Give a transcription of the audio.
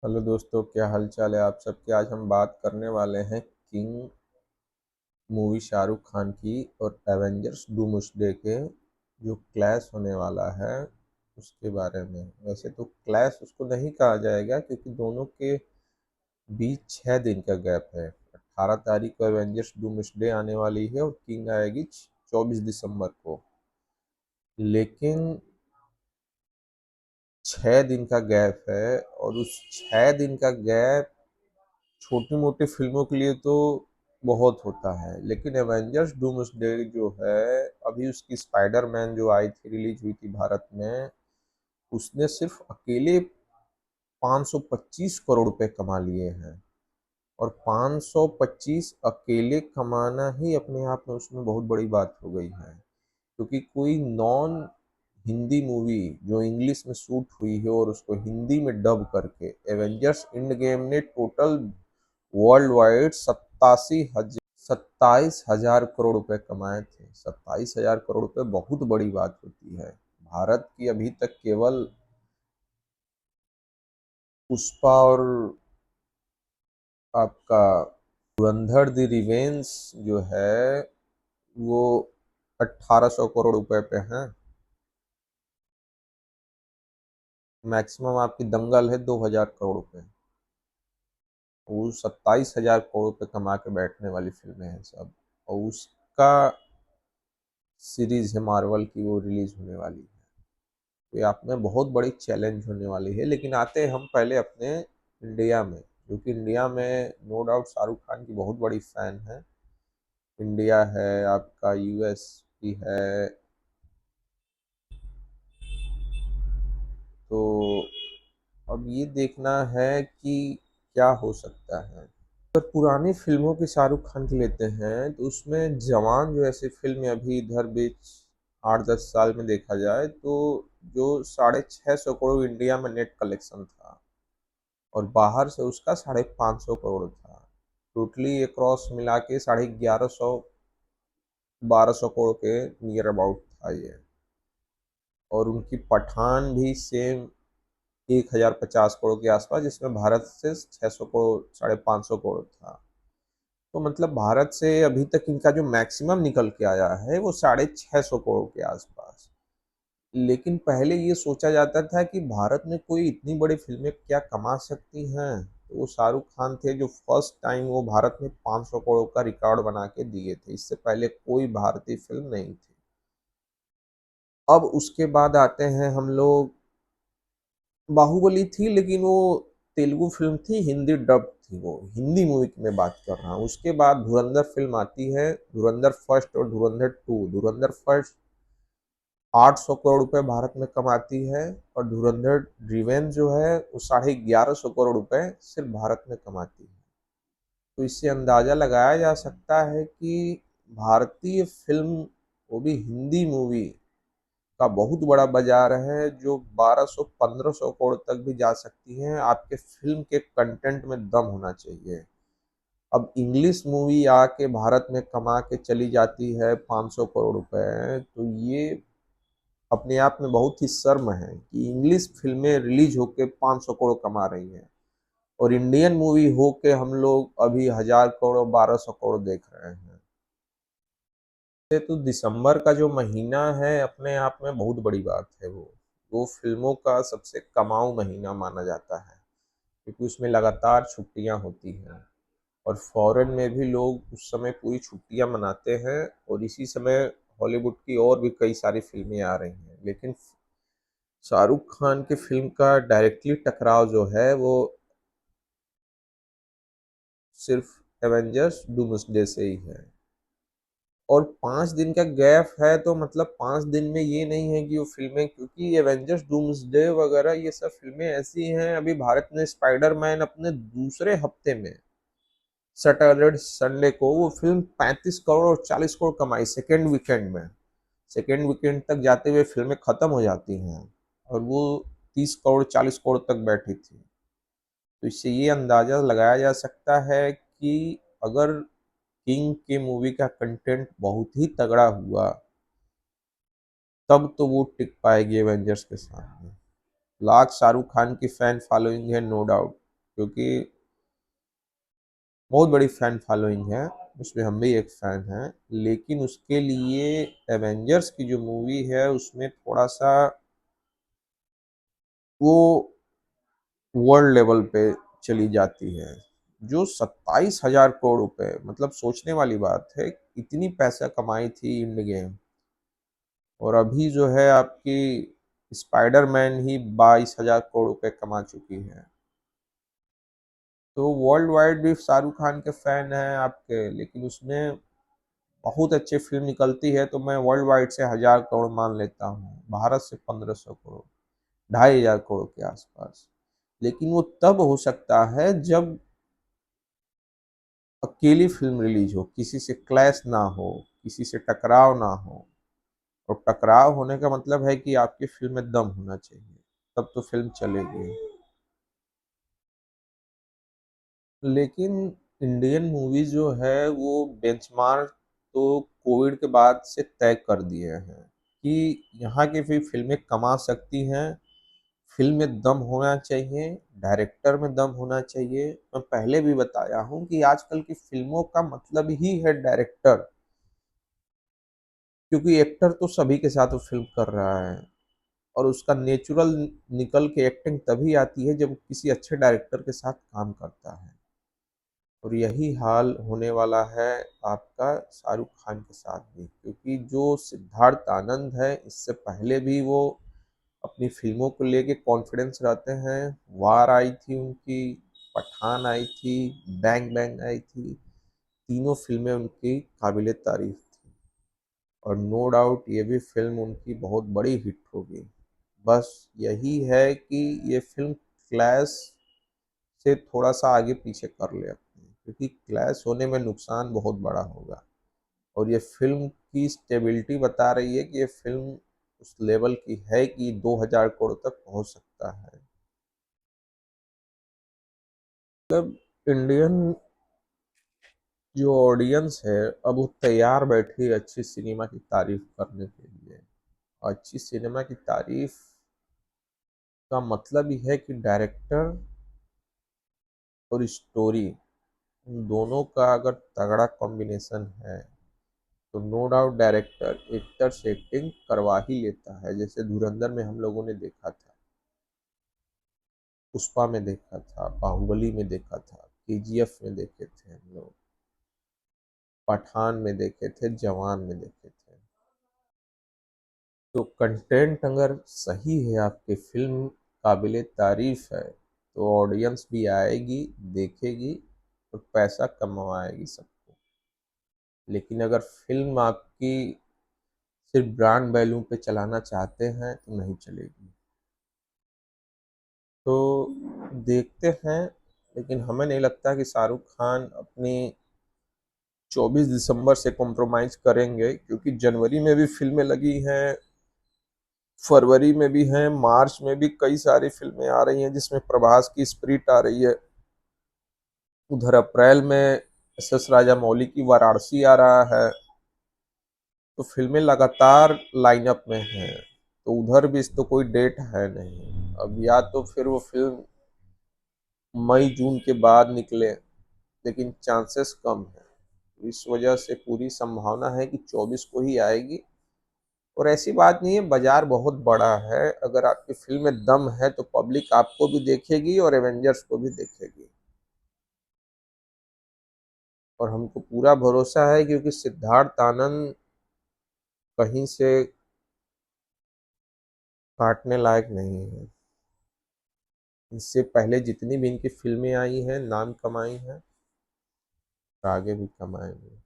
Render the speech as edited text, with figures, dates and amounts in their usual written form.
Hello दोस्तों, क्या हाल चाल है आप सबके। आज हम बात करने वाले हैं किंग मूवी शाहरुख खान की और एवेंजर्स डूम्सडे के जो क्लैश होने वाला है उसके बारे में। वैसे तो क्लैश उसको नहीं कहा जाएगा क्योंकि दोनों के बीच 6 दिन का गैप है। 18 तारीख को एवेंजर्स डूम्सडे आने वाली है और किंग आएगी 24 दिसंबर को। लेकिन 6 दिन का गैप है और उस 6 दिन का गैप छोटी मोटी फिल्मों के लिए तो बहुत होता है, लेकिन एवेंजर्स डूम्सडे जो है, अभी उसकी स्पाइडरमैन जो आई थी, रिलीज हुई थी भारत में, उसने सिर्फ अकेले 525 करोड़ रुपए कमा लिए हैं। और 525 अकेले कमाना ही अपने आप में उसमें बहुत बड़ी बात हो गई है, क्योंकि कोई नॉन हिंदी मूवी जो इंग्लिश में शूट हुई है और उसको हिंदी में डब करके एवेंजर्स एंड गेम ने टोटल वर्ल्ड वाइड 27,000 करोड़ रुपए कमाए थे। 27,000 करोड़ रुपए बहुत बड़ी बात होती है। भारत की अभी तक केवल पुष्पा और आपका धुरंधर द रिवेंज जो है वो 1800 करोड़ रुपए पे हैं। मैक्सिमम आपकी दंगल है 2000 करोड़ रुपए। वो 27,000 करोड़ रुपए कमा के बैठने वाली फिल्में हैं सब। और उसका सीरीज है मार्वल की, वो रिलीज होने वाली है। तो ये आप में बहुत बड़ी चैलेंज होने वाली है। लेकिन आते हैं हम पहले अपने इंडिया में, क्योंकि इंडिया में नो डाउट शाहरुख खान की बहुत बड़ी फैन है। इंडिया है, आपका यूएस भी है। तो अब ये देखना है कि क्या हो सकता है। अगर पुरानी फिल्मों की शाहरुख खान की लेते हैं तो उसमें जवान जो ऐसी फिल्म अभी इधर बीच 8-10 साल में देखा जाए तो जो 650 करोड़ इंडिया में नेट कलेक्शन था और बाहर से उसका 550 करोड़ था। टोटली ये क्रॉस मिला के 1150 1200 करोड़ के नियर अबाउट था ये। और उनकी पठान भी सेम 1050 करोड़ के आसपास, जिसमें भारत से 600 करोड़ 550 करोड़ था। तो मतलब भारत से अभी तक इनका जो मैक्सिमम निकल के आया है वो 650 करोड़ के आसपास। लेकिन पहले ये सोचा जाता था कि भारत में कोई इतनी बड़ी फिल्में क्या कमा सकती हैं, तो वो शाहरुख खान थे जो फर्स्ट टाइम वो भारत में 500 करोड़ का रिकॉर्ड बना के दिए थे। इससे पहले कोई भारतीय फिल्म नहीं थी। अब उसके बाद आते हैं हम लोग, बाहुबली थी लेकिन वो तेलुगु फिल्म थी, हिंदी डब थी, वो हिंदी मूवी की मैं बात कर रहा हूँ। उसके बाद धुरंधर फिल्म आती है, धुरंधर फर्स्ट और धुरंधर टू। धुरंधर फर्स्ट 800 करोड़ रुपए भारत में कमाती है और धुरंधर रिवेंज जो है वो 1150 करोड़ रुपए सिर्फ भारत में कमाती है। तो इससे अंदाजा लगाया जा सकता है कि भारतीय फिल्म, वो भी हिंदी मूवी, का बहुत बड़ा बाजार है जो 1200-1500 करोड़ तक भी जा सकती है। आपके फिल्म के कंटेंट में दम होना चाहिए। अब इंग्लिश मूवी आके भारत में कमा के चली जाती है 500 करोड़ रुपए, तो ये अपने आप में बहुत ही शर्म है कि इंग्लिश फिल्में रिलीज होके 500 करोड़ कमा रही हैं और इंडियन मूवी होके हम लोग अभी 1000 करोड़ 1200 करोड़ देख रहे हैं। ये तो दिसंबर का जो महीना है अपने आप में बहुत बड़ी बात है। वो फिल्मों का सबसे कमाऊ महीना माना जाता है, क्योंकि उसमें लगातार छुट्टियां होती हैं और फॉरेन में भी लोग उस समय पूरी छुट्टियां मनाते हैं। और इसी समय हॉलीवुड की और भी कई सारी फिल्में आ रही हैं। लेकिन शाहरुख खान के फिल्म का डायरेक्टली टकराव जो है वो सिर्फ एवेंजर्स डूम्सडे से ही है। और 5 दिन का गैप है तो मतलब 5 दिन में ये नहीं है कि वो फिल्में, क्योंकि एवेंजर्स डूम्सडे वगैरह ये सब फिल्में ऐसी हैं। अभी भारत ने स्पाइडरमैन अपने दूसरे हफ्ते में, सैटरडे संडे को, वो फिल्म 35 करोड़ और 40 करोड़ कमाई सेकेंड वीकेंड में। सेकेंड वीकेंड तक जाते हुए फिल्में खत्म हो जाती हैं और वो 30 करोड़ 40 करोड़ तक बैठी थी। तो इससे ये अंदाजा लगाया जा सकता है कि अगर किंग के मूवी का कंटेंट बहुत ही तगड़ा हुआ तब तो वो टिक पाएगी एवेंजर्स के सामने। लाख शाहरुख खान की फैन फॉलोइंग है नो डाउट, क्योंकि बहुत बड़ी फैन फॉलोइंग है, उसमें हम भी एक फैन हैं। लेकिन उसके लिए एवेंजर्स की जो मूवी है उसमें थोड़ा सा वो वर्ल्ड लेवल पे चली जाती है। जो 27,000 करोड़ रुपए, मतलब सोचने वाली बात है, इतनी पैसा कमाई थी इंड गेम, और अभी जो है आपकी स्पाइडरमैन ही 22,000 करोड़ रुपए कमा चुकी है। तो वर्ल्ड वाइड भी शाहरुख खान के फैन हैं आपके, लेकिन उसमें बहुत अच्छी फिल्म निकलती है तो मैं वर्ल्ड वाइड से 1,000 करोड़ मान लेता हूँ, भारत से 1,500 करोड़, 2,500 करोड़ के आसपास। लेकिन वो तब हो सकता है जब अकेली फिल्म रिलीज हो, किसी से क्लैश ना हो, किसी से टकराव ना हो। और टकराव होने का मतलब है कि आपकी फिल्म में दम होना चाहिए, तब तो फिल्म चलेगी। लेकिन इंडियन मूवी जो है वो बेंचमार्क तो कोविड के बाद से तय कर दिए हैं कि यहाँ की भी फिल्में कमा सकती हैं। फिल्म में दम होना चाहिए, डायरेक्टर में दम होना चाहिए। मैं पहले भी बताया हूँ कि आजकल की फिल्मों का मतलब ही है डायरेक्टर, क्योंकि एक्टर तो सभी के साथ वो फिल्म कर रहा है, और उसका नेचुरल निकल के एक्टिंग तभी आती है जब किसी अच्छे डायरेक्टर के साथ काम करता है। और यही हाल होने वाला है आपका शाहरुख खान के साथ भी, क्योंकि जो सिद्धार्थ आनंद है, इससे पहले भी वो अपनी फिल्मों को लेके कॉन्फिडेंस रहते हैं। वार आई थी उनकी, पठान आई थी, बैंग बैंग आई थी, तीनों फिल्में उनकी काबिले तारीफ थी। और नो डाउट ये भी फिल्म उनकी बहुत बड़ी हिट होगी। बस यही है कि ये फिल्म क्लैश से थोड़ा सा आगे पीछे कर ले अपने, क्योंकि क्लैश होने में नुकसान बहुत बड़ा होगा। और ये फिल्म की स्टेबिलिटी बता रही है कि ये फिल्म उस लेवल की है कि 2,000 करोड़ तक पहुंच सकता है। मतलब इंडियन जो ऑडियंस है, अब वो तैयार बैठी है अच्छी सिनेमा की तारीफ करने के लिए। अच्छी सिनेमा की तारीफ का मतलब ही है कि डायरेक्टर और स्टोरी, उन दोनों का अगर तगड़ा कॉम्बिनेशन है तो नो डाउट डायरेक्टर एक्टर से एक्टिंग करवा ही लेता है। जैसे धुरंधर में हम लोगों ने देखा था, पुष्पा में देखा था, बाहुबली में देखा था, केजीएफ में देखे थे हम लोग, पठान में देखे थे, जवान में देखे थे। तो कंटेंट अगर सही है, आपकी फिल्म काबिले तारीफ है, तो ऑडियंस भी आएगी, देखेगी और पैसा कमाएगी सबको। लेकिन अगर फिल्म आपकी सिर्फ ब्रांड वैल्यू पे चलाना चाहते हैं तो नहीं चलेगी। तो देखते हैं, लेकिन हमें नहीं लगता कि शाहरुख खान अपनी 24 दिसंबर से कॉम्प्रोमाइज करेंगे, क्योंकि जनवरी में भी फिल्में लगी हैं, फरवरी में भी हैं, मार्च में भी कई सारी फिल्में आ रही हैं जिसमें प्रभास की स्पिरिट आ रही है। उधर अप्रैल में एस राजामौली की वाराणसी आ रहा है। तो फिल्में लगातार लाइनअप में हैं, तो उधर भी तो कोई डेट है नहीं अब, या तो फिर वो फिल्म मई जून के बाद निकले, लेकिन चांसेस कम है। इस वजह से पूरी संभावना है कि 24 को ही आएगी। और ऐसी बात नहीं है, बाजार बहुत बड़ा है, अगर आपकी फिल्म में दम है तो पब्लिक आपको भी देखेगी और एवेंजर्स को भी देखेगी। और हमको पूरा भरोसा है, क्योंकि सिद्धार्थ आनंद कहीं से काटने लायक नहीं है। इससे पहले जितनी भी इनकी फिल्में आई हैं, नाम कमाई हैं और आगे भी कमाएंगे।